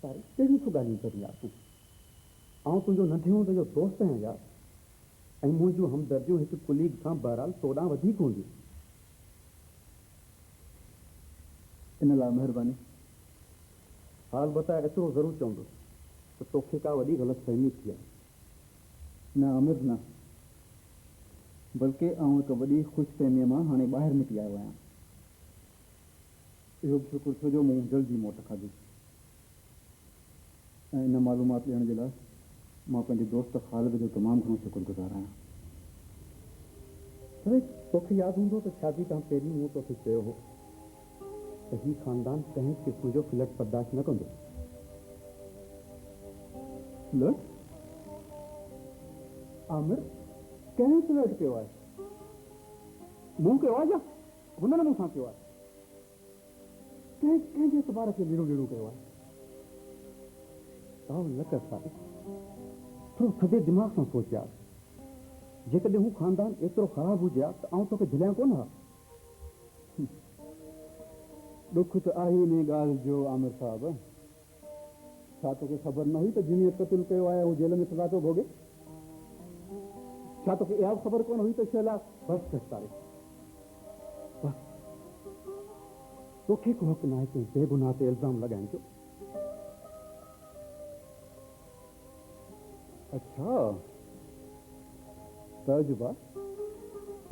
तारे कहिड़ियूं तूं ॻाल्हियूं करी यार तूं आउं तुंहिंजो नंढे हूंदे जो दोस्त आहियां यार ऐं मुंहिंजूं हमदर्दियूं हिकु कुलीग खां बहरहाल तोॾां वधीक हूंदियूं इन लाइ महिरबानी हाल बता एतिरो ज़रूरु चवंदुसि त तोखे का वॾी ग़लतफ़हमी थी आहे न आमिर न बल्कि आउं हिकु वॾी ख़ुशफ़हमीअ मां हाणे ॿाहिरि निकिरी आयो आहियां इहो बि शुकुरु छो जो मूं जल्दी मोट खाधी ऐं इन मालूमात ॾियण जे लाइ मां पंहिंजे दोस्त ख़ालिद जो तमामु घणो शुक्रगुज़ार आहियां तोखे यादि हूंदो त शादी खां पहिरीं मूं तोखे चयो हो त हीउ ख़ानदान कंहिं क़िस्म जो फ्लट बर्दाश्त न कंदो फ्लट आमिर कंहिं फ्लट कयो आहे मूं कयो आहे या हुन न मूंसां कयो आहे कंहिंजे एतबार खे लीड़ो लीड़ो कयो आहे न कर साहिब थोरो थधे दिमाग़ सां सोच यार जेकॾहिं हू ख़ानदान एतिरो ख़राबु हुजे हा त आउं तोखे दिलियां कोन हा ॾुख त आहे इन ॻाल्हि जो आमिर साहब छा तोखे ख़बर न हुई त जिनीअ क़तलु कयो आहे हू जेल में सज़ा थो भोॻे छा तोखे इहा बि ख़बर कोन हुई त शैला बसि कर तारे बसि तोखे को हक़ु न आहे कंहिं बेगुनाह ते इल्ज़ाम लॻाइण जो अच्छा तजुबा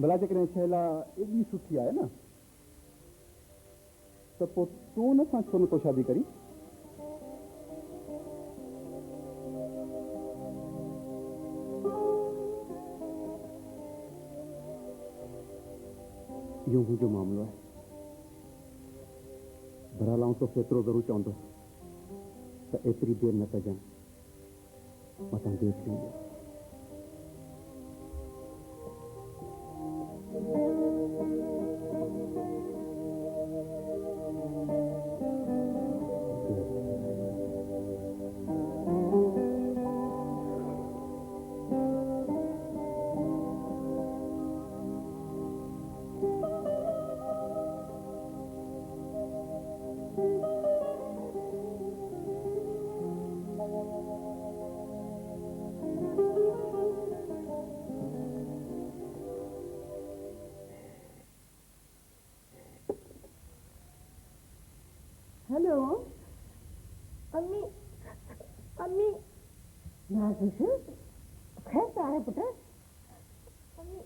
भला जेकॾहिं शैला एॾी सुठी आहे न त पोइ तूं हुन सां छो नथो शादी करी इहो मुंहिंजो मामिलो आहे बहरहाल आउं तोखे एतिरो ज़रूरु चवंदुसि त एतिरी देरि न कजांइ मतां देरि थी वेंदी आहे हेलो अम्मी अम्मी नाज़िश खैर तारे पुट अम्मी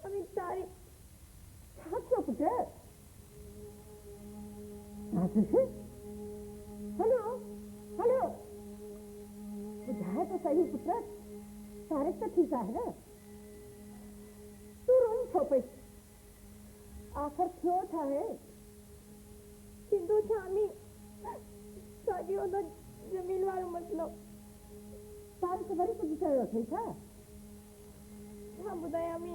अम्मी तारे छा थियो पुट नाज़िश हेलो हेलो ॿुधाए त सही पुट तारे त ठीकु आहे न तूं रोई छो पई आख़िर थियो छा आहे सिंधु छामी साॻियो त ज़मीन वारो मसलो तारे खे वरी कुझु चयो अथई छा छा ॿुधायां मी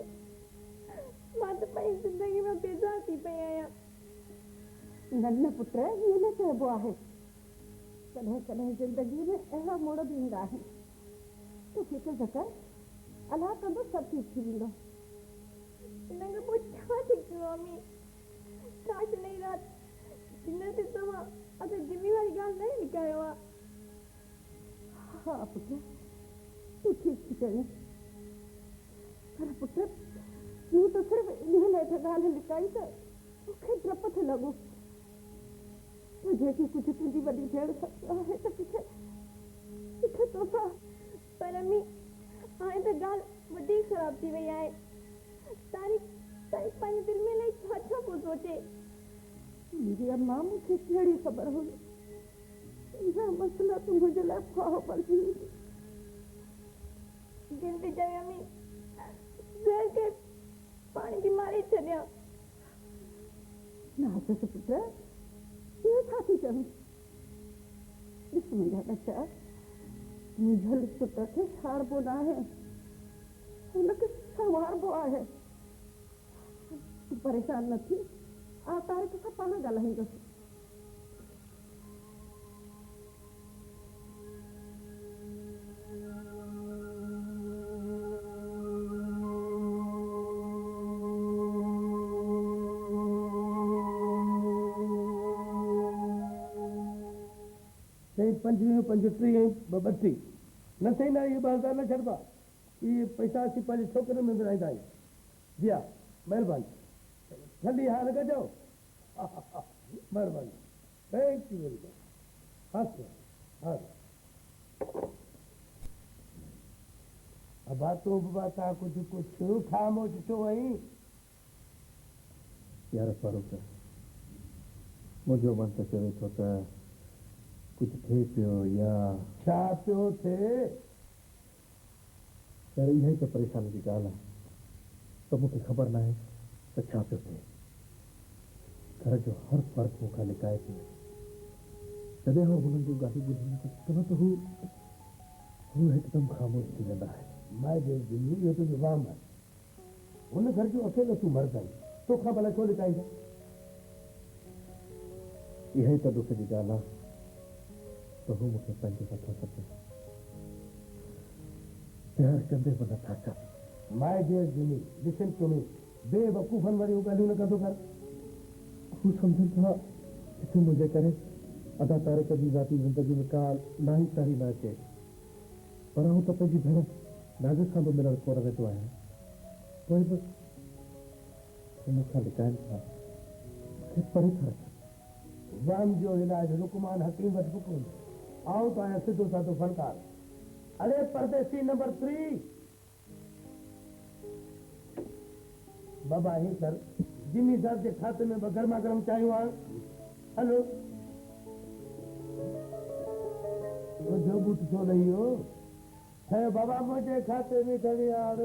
मां त पंहिंजी ज़िंदगी में बेज़ार थी पई आहियां न पुट ईअं न चइबो आहे कॾहिं कॾहिं ज़िंदगी में अहिड़ा मोड़ बि ईंदा आहिनि तूं फिक्र न कर अलाह कंदो सभु ठीकु थी वेंदो इन खां पोइ छा ठीकु थियो मम्मी काश नई राति डिनर ते तव्हां असां जिमी वारी ॻाल्हि न लिकायो आहे हा पुट तूं ठीकु थी चईं पर पुट मूं त सिर्फ़ु इन लाइ ॻाल्हि लिकाई त मूंखे डपु थे लॻो जेकी कुझु तुंहिंजी वॾी भेण सचो आहे त किथे तोसां पर अम्मी हाणे त ॻाल्हि वधीक ख़राबु थी वई आहे तारीफ़ पंहिंजे दिलि में इलाही छा छा पियो सोचे मुंहिंजी अम्मा मूंखे कहिड़ी ख़बर हुई इहा मसइला तूं मुंहिंजे लाइ ख़्वाह पलिजी गिनती चई अम्मी ज़हर खे पाणी जी मारे छॾियां नाज़िश पुट इहो छा थी चवीं ॾिस मुंहिंजा बचा मुंहिंजल पुट खे छाड़बो न आहे हुनखे संवारबो आहे तूं परेशान न थी तारीख़ सां पाण ॻाल्हाईंदुसि ऐं 25 35 ऐं 32 न थींदा इहे 2000 न छॾिबा इहे पैसा असीं पंहिंजे छोकिरनि में विराईंदा आहियूं जी हा महिरबानी ठंडी हाल कजो महिरबानी थैंक यू वेरी मच हा हा अबा तो बाबा तव्हां कुझु ख़ामोश छो आई यार फारूक मुंहिंजो मन त चवे थो त कुझु थिए पियो या छा पियो थिए यार इहा ई त परेशानी जी ॻाल्हि आहे त मूंखे ख़बर न आहे त छा पियो थिए घर जो हर फ़र्क़ु मूंखां लिकाए पियो जॾहिं हू हुननि जूं ॻाल्हियूं ॿुधंदो त हू हिकदमि ख़ामोश थी वेंदा आहिनि माए जे दिल्ली इहो तुंहिंजो वाम आहे हुन घर जो अकेलो तूं मर्द आहीं तोखां भला छो लिकाईंदा इहा ई त दुख जी ॻाल्हि आहे त हू मूंखे पंहिंजे नथो सघे प्यार कंदे बि नथा कनि माए जे दिल्ली लिसन टू मी बेवकूफ़नि वारियूं ॻाल्हियूं न कंदो कर हू सम्झनि था किथे मुंहिंजे करे अदा तारीख़ जी ज़ाती ज़िंदगी में का नाही तारी न अचे पर आउं त पंहिंजी भेण नाज़ सां बि मिलणु कोन वेंदो आहियां पोइ बि हू मूंखां लिकाइनि था मूंखे परे था रखनि वाम जो इलाज लुकमान हकीम वटि बि कोन्हे आऊं त आहियां सिधो साधो फनकार अरे परदेसी नंबर 3 बाबा ही कर जिमी साहब के खाते में गर्मा गर्म चायूं आहिनि हलो जो बूट छो लही हो है बाबा मुझे खाते में खड़ी यार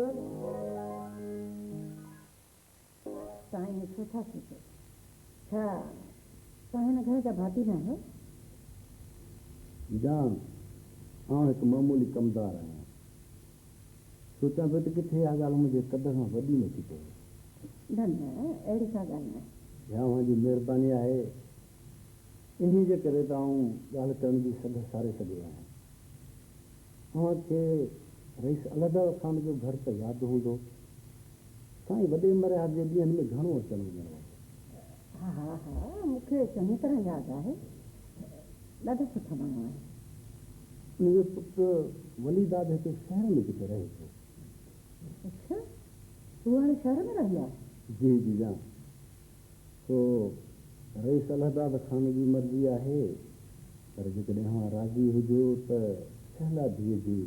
साईं छो था थी छा तव्हां हिन घर जा भाती न आहियो जान आउं हिकु मामूली कमदार आहियां सोचां पियो त किथे इहा ॻाल्हि मुंहिंजे कद खां वॾी नथी पए न न अहिड़ी का ॻाल्हि न आहे तव्हांजी महिरबानी आहे इन्ही जे करे त आउं ॻाल्हि करण जी सघ सारे सघियो आहियां तव्हांखे रईस अलॻि ख़ान जो घर त यादि हूंदो साईं वॾे मरियाद जे ॾींहंनि में घणो अचणु वञणो हा हा हा मूंखे चङी तरह यादि आहे ॾाढो सुठो माण्हू आहे मुंहिंजो पुटु वलीदाद हिते शहर में किथे रहे थो अच्छा तूं हाणे शहर में रही आहे जी जी जान सो रईस अलहदाद ख़ान जी मर्ज़ी आहे पर जेकॾहिं अव्हां राज़ी हुजो त शहला धीअ जी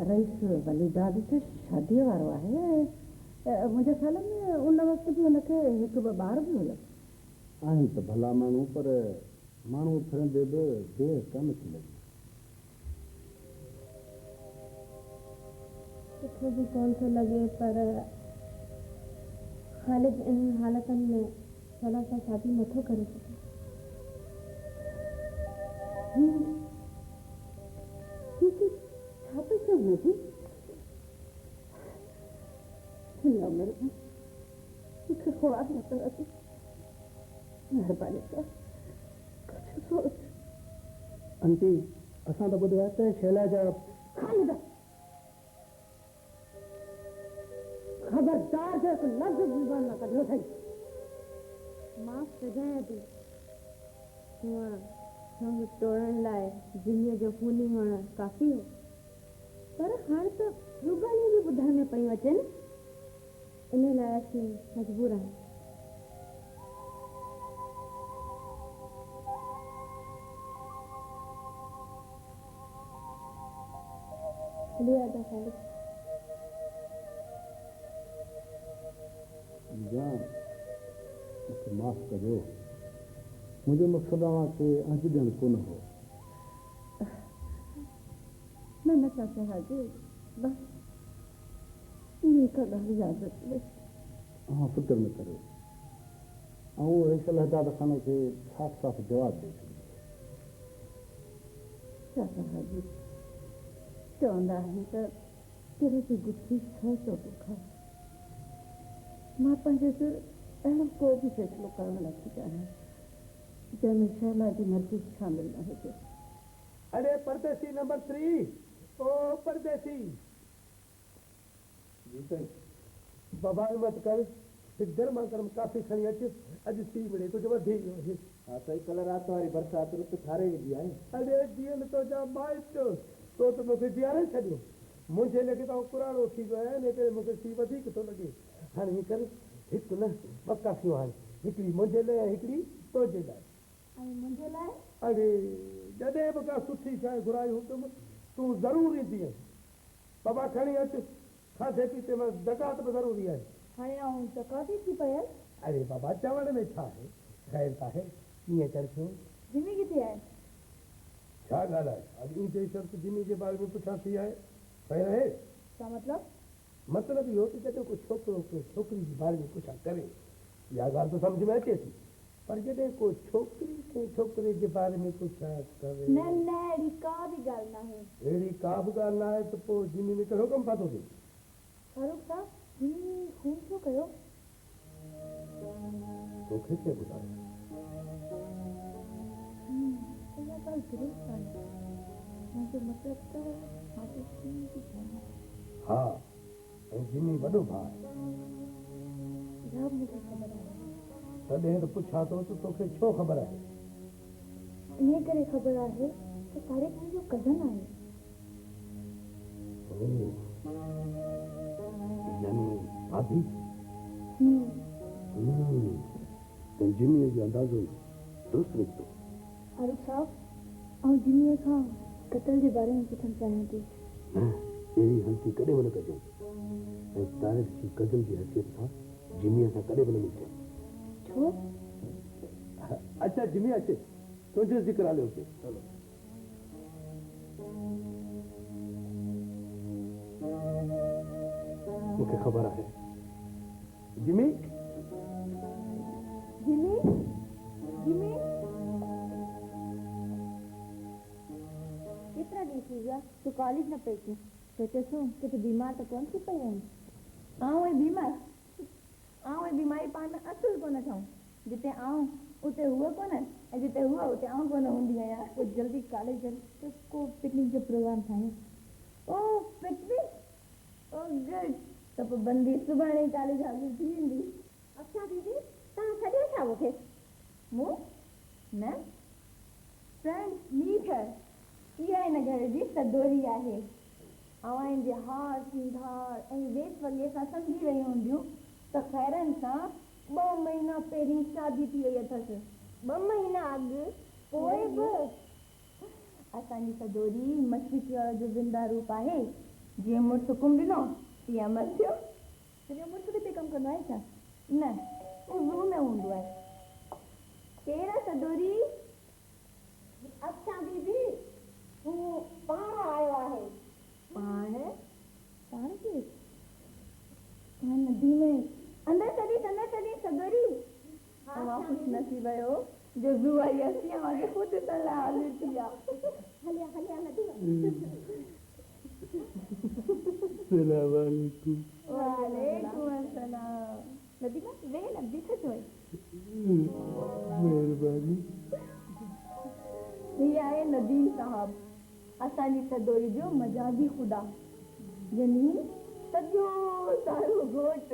रईस वलीदाद त शादीअ वारो आहे मुंहिंजे ख़्याल में उन वक़्तु बि हुनखे हिकु ॿ ॿार बि हुयो आहिनि त भला माण्हू पर माण्हू फिरंदे बि देरि कान थी लॻी सुठो बि कोन थो लॻे पर ख़ालिद इन हालतुनि में सला सां शादी नथो करे सघे छा पई चओ हुनजी न महिरबानी मूंखे ख़्वाब न कर अची महिरबानी कर कुझु सोच आंटी असां त ॿुधो आहे त शैला जा ख़ालिद खबरदार जो हिकु लफ़्ज़ ज़ुबान न कढियो अथई माफ़ कजांइ थी हूअं संग तोड़ण लाइ जिमीअ जो खूनी हुअणु काफ़ी हो पर हाणे त ॿियूं ॻाल्हियूं बि ॿुधण में पयूं अचनि इन लाइ असीं मजबूर आहियूं हली आजा ख़ालिद जान मूंखे माफ़ु कजो मुंहिंजो मक़सदु अव्हांखे अॼु ॾियणु कोन हो न चाचा हाजी बस इन्हीं का ॻाल्हि यादि अची वई अव्हां फ़िक्र न करियो ऐं रईस अलहदाद ख़ान खे साफ़ साफ़ जवाबु ॾेई छॾियो चाचा हाजी चवंदा आहिनि त तिर जी गुथी छह चो खाए मां पंहिंजे सिर अहिड़ो को बि फ़ैसिलो करणु नथी चाहियां जंहिंमें शैला जी मर्ज़ी शामिल न हुजे अरे परदेसी नंबर 3 ओ परदेसी जी साईं बाबा मत कर हिकु गरमा गरम काफ़ी खणी अच, अॼु थी मिले कुझु वधी वियो आहे। हा साईं, कल्ह राति वारी बरसाति रुत ठारे विधी आहे। अरे जीअं न तो जा माइट तो त मूंखे जीआरे छॾियो। मुंहिंजे लॻे त पुराणो थी वियो आहे, इन करे मूंखे थी वधीक थो लॻे। हाणे हीअं कर, हिकु न ॿ काफियूं आहिनि, हिकिड़ी मुंहिंजे लाइ ऐं हिकिड़ी तुंहिंजे लाइ। ऐं मुंहिंजे लाइ? अरे जॾहिं बि का सुठी शइ घुराई हूंदुमि तूं ज़रूरु ईंदीअ। बाबा खणी अचु, खाधे पीते में ज़कात बि ज़रूरी आहे। हाणे आऊं ज़काती थी पयल? अरे बाबा चवण में छा आहे, ख़ैर त आहे। कीअं कर थियूं? जिमी किथे आहे? छा ॻाल्हि आहे, अॼु ईंदे शर्त जिमी जे बारे में पुछां थी आहे। ख़ैर आहे छा मतिलब? मतिलबु इहो त जॾहिं को छोकिरो को छोकिरी जे बारे में पुछा करे, इहा ॻाल्हि त सम्झ में अचे थी, पर जॾहिं को छोकिरी खे छोकिरे जे बारे में पुछा करे, न न, अहिड़ी का बि ॻाल्हि न आहे। अहिड़ी का बि ॻाल्हि न आहे त पोइ जिमी में कहिड़ो कमु फाथो थिए? फारूक साहब, जिमी खून छो कयो? तोखे केरु ॿुधायो? इहा ॻाल्हि दुरुस्त आहे। मुंहिंजो मतिलबु त मां जिमी थी चवां। हा, ऐं जिमी वॾो भाउ आहे। इहा बि मूंखे ख़बर आहे। तॾहिं त पुछां थो त तोखे छो ख़बर आहे? इन करे ख़बर आहे त तारिक मुंहिंजो कज़न आहे। यानी भाभी? हम्म, त जिमीअ जो अंदाज़ो दुरुस्त निकितो। फारूक साहब, आउं जिमीअ खां क़त्ल जे बारे में पुछणु चाहियां थी। न, अहिड़ी ग़लती कॾहिं बि न कजांइ, ऐं तारिक जी कज़न जी हैसियत सां जिमीअ सां कॾहिं बि न मिलजांइ। छो? अच्छा जिमी अचे, तुंहिंजो ज़िक्र हलियो हुजे। चलो मूंखे ख़बर आहे। जिमी जिमी जिमी केतिरा ॾींहं थी विया तूं कॉलेज न पई अची? सोचियोसि किथे बीमार त कोन थी पई आहीं? आऊं ऐं बीमारी पाण में असुल कोन ठहूं। जिते आऊं उते हुअ कोन, ऐं जिते हुअ उते आऊं कोन हूंदी आहियां। पोइ जल्दी कॉलेज त को पिकनिक जो प्रोग्राम ठाहियूं। ओ पिकनिक, ओ गुड। त पोइ बंदी सुभाणे ई कॉलेज हाज़िर थी वेंदी। अच्छा दीदी, तव्हां छॾियो छा मूंखे? मूं न, फ्रेंड मीट है, इहा हिन घर जी सदोरी आहे। अवां जे हार सिंगार ऐं वेस वॻे सां सम्झी रहियूं हूंदियूं त ख़ैरनि सां 2 महीना पहिरीं शादी थी वई अथसि। 2 महीना अॻु पोइ बि असांजी सदोरी मछली वारो जो ज़िंदा रूप आहे। जीअं मुड़ुसु हुकुम ॾिनो तीअं अमल थियो। तुंहिंजो मुड़ुसु किथे कमु कंदो आहे छा? न, उहो ज़ू में हूंदो आहे। केरु आहे सदोरी? अच्छा दीदी, हू पाण आयो आहे। पाण केरु? नदी में अंदर चली सदोरी। तव्हां ख़ुशि नसीब आहियो जो ज़ू आई असीं असांखे ख़ुदि ॾिसण लाइ हाज़िर थी आहे। हलिया नदी में। सलामकुम। वालेकुम अस्सलाम। नदी में वेह न बीठो चोई। महिरबानी। ही आहे नदीम साहब, असांजी सदोरी जो मजाजी ख़ुदा, यानी सॼो सारो घोट।